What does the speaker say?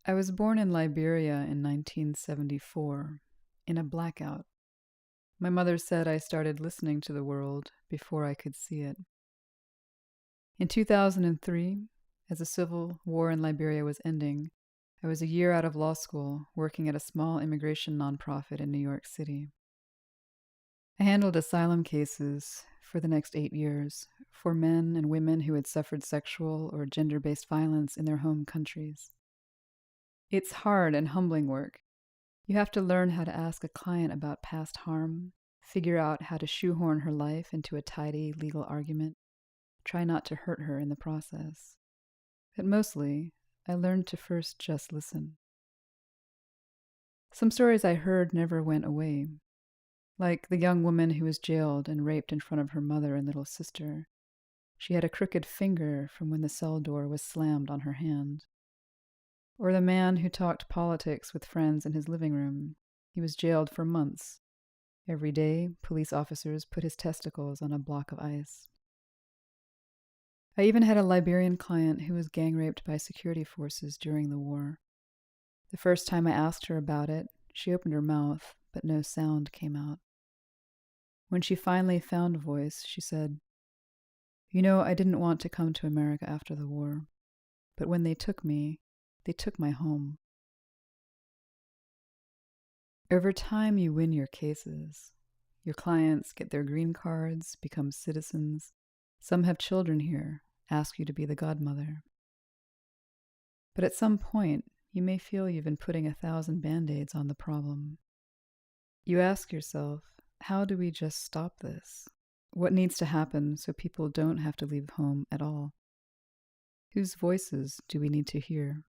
I was born in Liberia in 1974, in a blackout. My mother said I started listening to the world before I could see it. In 2003, as the civil war in Liberia was ending, I was a year out of law school working at a small immigration nonprofit in New York City. I handled asylum cases for the next 8 years for men and women who had suffered sexual or gender-based violence in their home countries. It's hard and humbling work. You have to learn how to ask a client about past harm, figure out how to shoehorn her life into a tidy legal argument, try not to hurt her in the process. But mostly, I learned to first just listen. Some stories I heard never went away, like the young woman who was jailed and raped in front of her mother and little sister. She had a crooked finger from when the cell door was slammed on her hand. Or the man who talked politics with friends in his living room. He was jailed for months. Every day, police officers put his testicles on a block of ice. I even had a Liberian client who was gang raped by security forces during the war. The first time I asked her about it, she opened her mouth, but no sound came out. When she finally found a voice, she said, "You know, I didn't want to come to America after the war, but when they took my home." Over time, you win your cases. Your clients get their green cards, become citizens. Some have children here, ask you to be the godmother. But at some point, you may feel you've been putting 1,000 band-aids on the problem. You ask yourself, how do we just stop this? What needs to happen so people don't have to leave home at all? Whose voices do we need to hear?